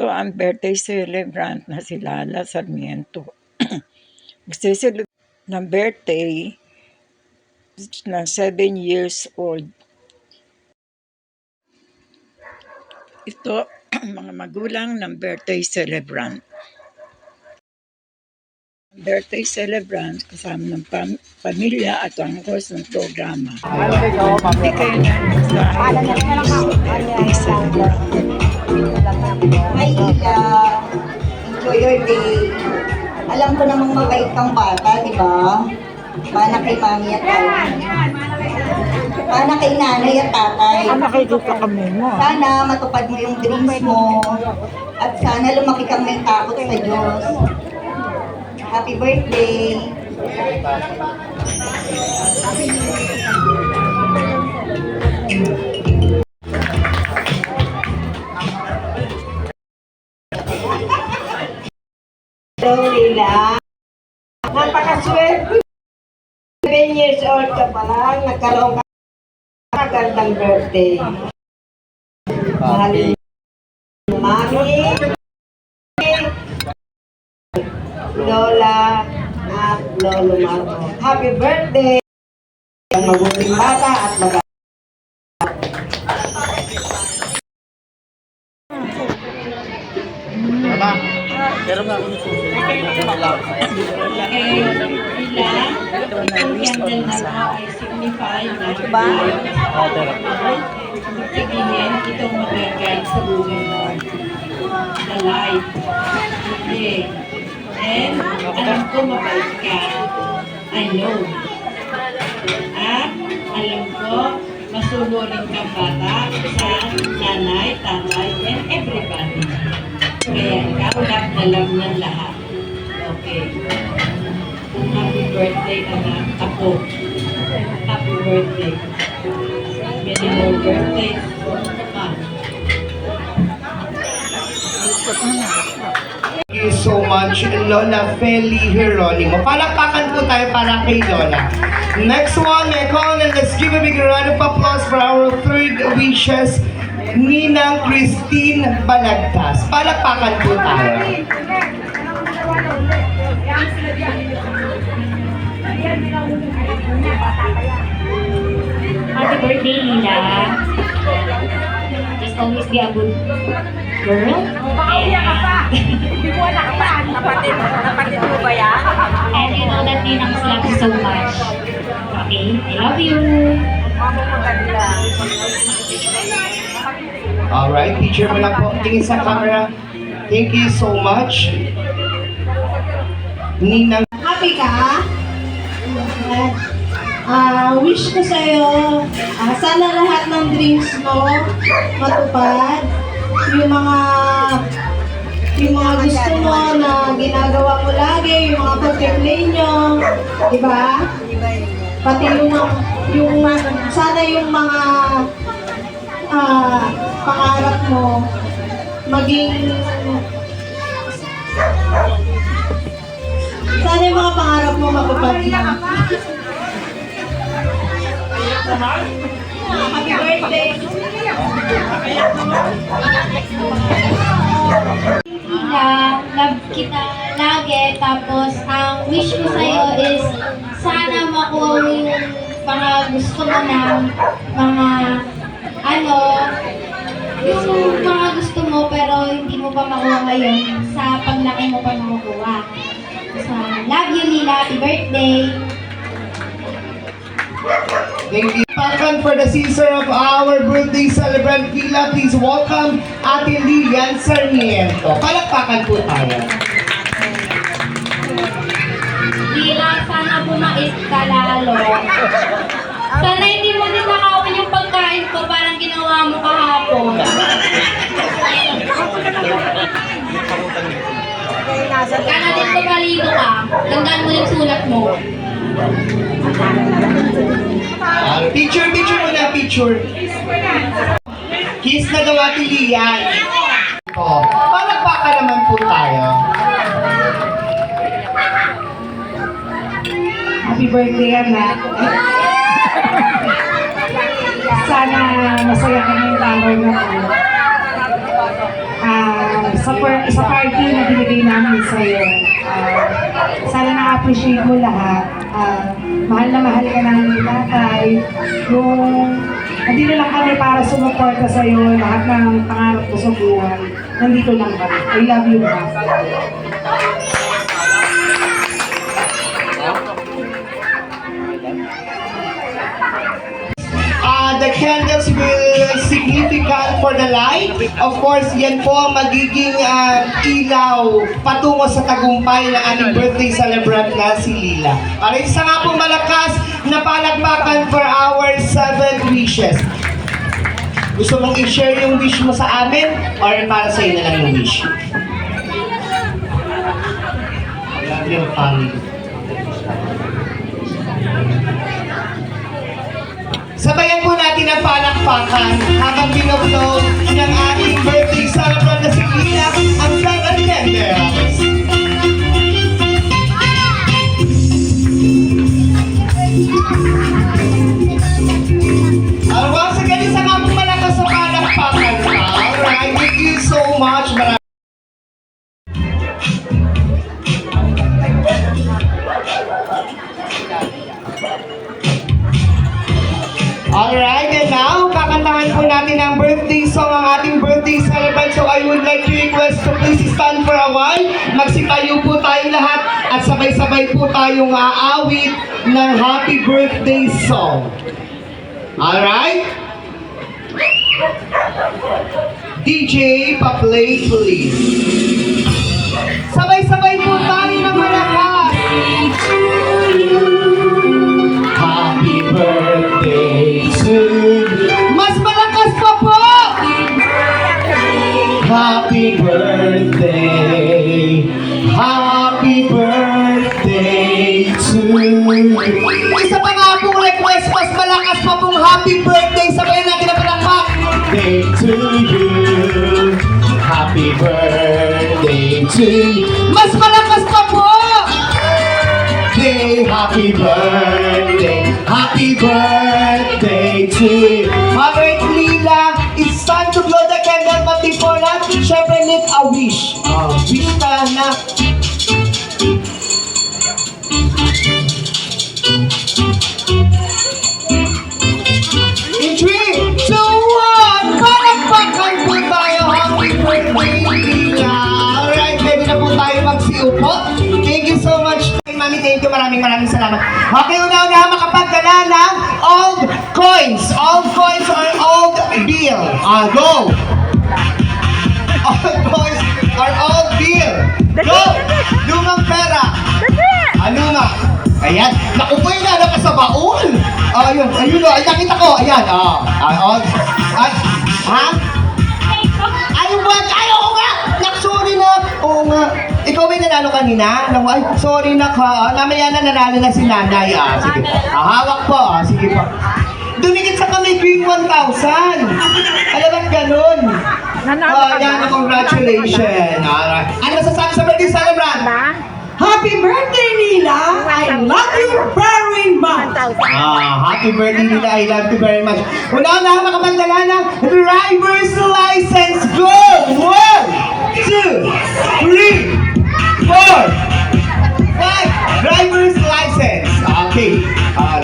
Ito ang birthday celebrant na si Lala Sarmiento. Magse-celebrate ng birthday na 7 years old. Ito ang mga magulang ng birthday celebrant. Ang birthday celebrant kasama ng pamilya at ang host ng programa. Hindi kayo na sa birthday celebrant. Hi, Ila. Enjoy your day. Alam ko namang mabait kang bata, di ba? Mana kay mami at tatay. Mana kay nanay at tatay. Nakikita kami mo. Sana matupad mo yung dreams mo. At sana lumaki kang may takot sa Diyos. Happy birthday! Hello, Lila. Napakaswerte. 7 years old ka pa lang. Nagkaroon ka ng magandang birthday. Mahalin mo, mami, lola, at lolo Marco. Happy birthday! Ang mabuting bata at maganda. Mama, pero nga ako Ba? Sabihin, itong mag-guide sa buhay mo. The life. Okay. And, alam ko mabait ka. I know. At, alam ko, masunurin kang bata sa nanay, tatay, and everybody. Kaya ikaw, love na love ng lahat. Okay. Happy birthday, anak. Ako. Happy birthday. Many more birthdays. Thank you so much, Lola Feli Geronimo. Palakpakan po tayo para kay Lola. Next one, Nicole, and let's give a big round of applause for our third wishes, Ninang Christine Balagtas. Palakpakan po tayo. Happy birthday, Lila. Just always be a good girl. Pauya ka pa! Hindi mo anak pa! Napatid mo ba yan? And you know that Ninang loves you so much. Okay? I love you. Mama maganda. Alright, teacher mo lang po. Tingin sa camera. Thank you so much. Ninang. Happy ka? Wish ko sa'yo, sana lahat ng dreams mo matupad. Yung mga gusto mo na ginagawa mo lagi, yung mga pag-play nyo, di ba? Pati yung sana yung mga pangarap mo maging sana yung mga pangarap mo matupad na. Happy birthday! Lila, love kita lagi. Tapos, ang wish ko sa'yo is sana makuha mo yung mga gusto mo ng yung mga gusto mo pero hindi mo pa makuha ngayon sa paglaki mo pa makukuha. So, love you, Lila. Happy birthday! Thank you. Welcome for the sister of our birthday celebrant, Kila. Please welcome Ate Lilian Sarmiento. Palakpakan po tayo. Lila, sana bumait ka lalo. Sana hindi mo din nakawan yung pagkain ko parang ginawa mo kahapon. Sana din pabaligo ka. Gandaan mo yung sulat mo. Picture mo na, picture. Kiss na daw Ate Lilian. Oh, palakpakan naman po tayo. Happy birthday, anak. Sana masaya ka ngayong araw na po. sa party na binigay namin sa'yo. Sana na-appreciate mo lahat. Mahal na mahal ka namin tatay. Nandito lang kami para sumuporta sa'yo. Lahat ng pangarap mo sa buhay. Nandito lang kami. I love you, ma. The candles will significant for the light. Of course, yan po ang magiging ilaw patungo sa tagumpay ng ating birthday celebrant na si Lila. Para isa nga po malakas na palakpakan for our 7 wishes. Gusto mong i-share yung wish mo sa amin or para sa na lang yung wish? I love your family. Sabayan po natin ang palakpakan habang binoblow ng ating birthday celebrant na si Lila ang 7 candles. Once again, isa nga po malakas sa palakpakan. Alright, thank you so much. Alright, and now, kakantahan po natin ang birthday song ang ating birthday celebrant. So I would like to request to please stand for a while. Magsitayo po tayo lahat at sabay-sabay po tayong aawit ng happy birthday song. Alright? DJ, pa-play please. Sabay-sabay po tayo ng malakas. Happy birthday to you. Mas malakas pa po! Happy birthday. Happy birthday to you. Isa pa nga pong request, mas malakas pa pong happy birthday. Sabayin natin ang palakpak. Day to you. Happy birthday to you. Mas malakas pa po! Happy birthday to you. Alright, Lila, it's time to blow the candle, but before that, syempre make a wish. Wish ka na. In 3, 2, 1, palakpakan po tayo. Happy birthday, Lila. Alright, pwede na po tayo magsiupo. Thank you so much. Mami, thank you. Maraming salamat. Okay, una-una makapagdala ng old coins. Old coins or old bill. Go! Old coins or old bill. Go! Lumang pera. Luma. Ayan. Naku po yung nalabas sa baon. Ayun. Ay, nakita ko. Ayan. Old. Ha? Ayun ba? Ayaw nga! Sorry na. Oo nga. Ikaw may nanalo kanina? Alam mo, ay, sorry na ka. Namaya na nanalo na si nanay. Sige. Hawak po. Sige po. Dumikit sa kamay ko yung 1,000. Alam ba't ganun? Yan, congratulations. Ano masasabi sa birthday celebrant? Happy birthday, Nila! I love you very much! Happy birthday, Nila! I love you very much! Una-una, makapagdala ng driver's license! Go! 1, 2, 3, 4, 5! Driver's license! Okay.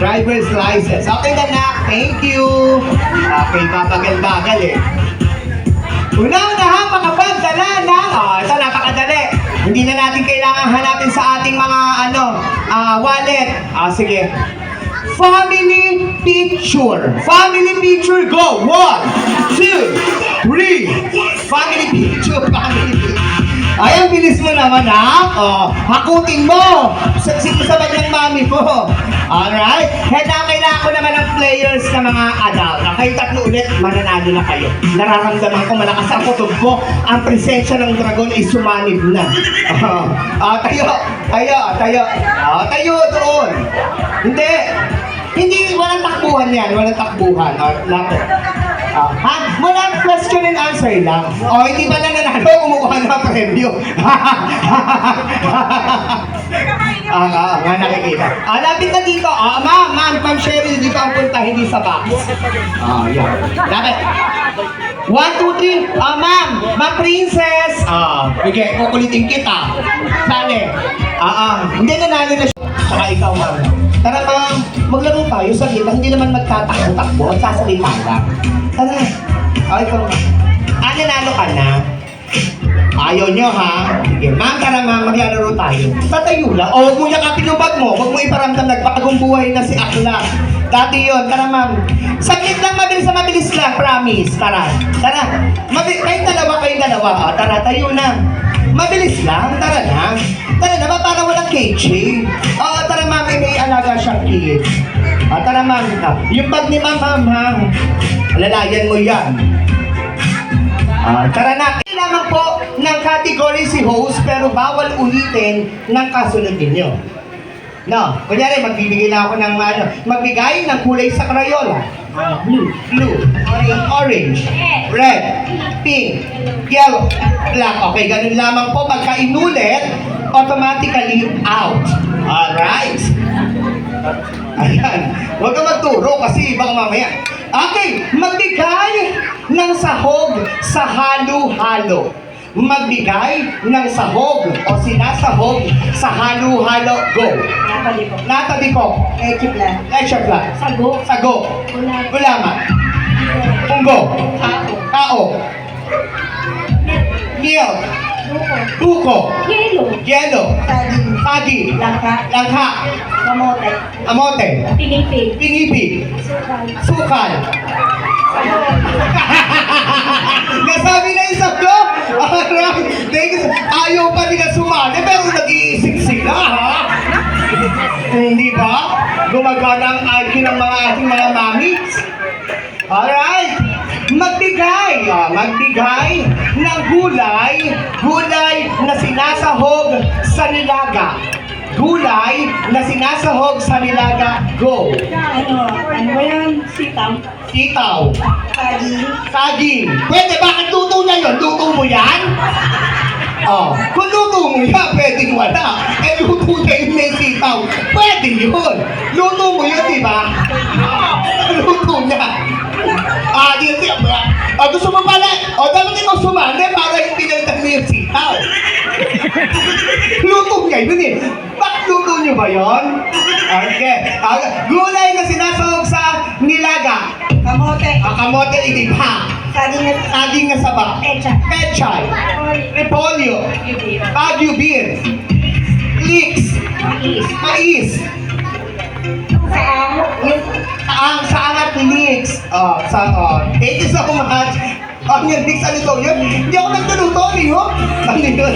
Driver's license. Okay na na. Thank you. Okay, babagal-bagal eh. Una-una, makapagdala ng... ito napakadali. Hindi na natin kailangan hanapin sa ating mga wallet. Sige. Family picture. Family picture, go! 1, 2, 3. Family picture. Family picture. Ay, ang bilis mo naman, ha? Hakutin mo. Saksit mo sa bag ng mami mo. Alright? Kailangan ko naman ng players na mga adult. Kayo tatlo ulit, mananalo na kayo. Nararamdaman ko malakas ang kutob ko. Ang presensya ng dragon ay sumanib na. Tayo doon. Hindi, walang takbuhan yan. Walang takbuhan. Lapit. Walang Question and answer lang. O, hindi ba na nanalo, kumukuha ng premyo. Nga nakikita. Lapit na dito. Ma'am Cheryl, dito ang punta, hindi sa box. Yan. Lapit. 1, 2, 3. Ma'am Princess. Okay, kukulitin kita. Sali. Hindi nanalo na siya. Saka ikaw, ma'am. Tara, ma'am. Maglaro tayo sa gitna. Hindi naman magtatakbo-takbo. Sasalita lang. Tara. Ikaw, ma'am. Nanalo ka na. Ayaw nyo, ha? Sige, ma'am, tara, ma'am. Maglalaro tayo. Tatayo lang. O, huwag mo yakapin yung bag mo. Huwag mo iparamdam. Nagpakagong buhay na si Akla. Dati yun. Tara, ma'am. Saglit lang, mabilis lang. Promise. Tara. Kayong dalawa. Tara, tayo na. Mabilis lang. Tara na. Ba? Para walang KJ. Tara, ma'am. May alaga siyang kids. Tara, ma'am. Yung bag ni ma'am, ha? Lalayan mo yan. Tara na. Kailangan po ng category si host pero bawal ulitin ng kasunod ninyo. No, kunyari magbibigay na ako ng magbigay ng kulay sa Crayola. Blue, orange, red, pink, yellow, black. Okay, ganun lamang po. Pagka inulit, automatically out. Alright. Ayan. Huwag ka magturo kasi ibang mamaya. Okay, magbigay ng sahog sa halo-halo. Magbigay ng sahog o sinasahog sa halo-halo. Go. Natabi ko. Leche plan. Sago. Gulaman. Punggo. Kao. Milk. Buko. Yelo. Tagi. Langka. Kamote. Pinipig. Sukal. Nasabi na yung sago? Ayaw pa nila sumali pero nag-iisip sila, ha? Hindi ba? Gumagana ang IQ ng mga ating mga mamis. Alright. Magbigay ng gulay na sinasahog sa nilaga. Gulay na sinasahog sa nilaga. Go. Ano ba yan? Sitaw. Saging. Pwede, bakit luto niya yun? Luto mo yan? Kung luto mo yan, pwede wala. Luto niya yung may sitaw. Pwede yun. Luto mo yun, di ba? Luto niya. Gusto mo pala? Dapat ikaw sumali para hindi nalita mo yung sitaw. Luto niya yun eh. Bakit luto niyo ba yun? Okay. Gulay na sinasahog sa nilaga. Kamote, hindi pa. Saging na saba. Pechay. Repolyo. Baguio beans. Leeks. Mais. Saan at leeks. Thank you so much. Yung leeks, ano ito? Hindi ako nagtuluto, ano yun?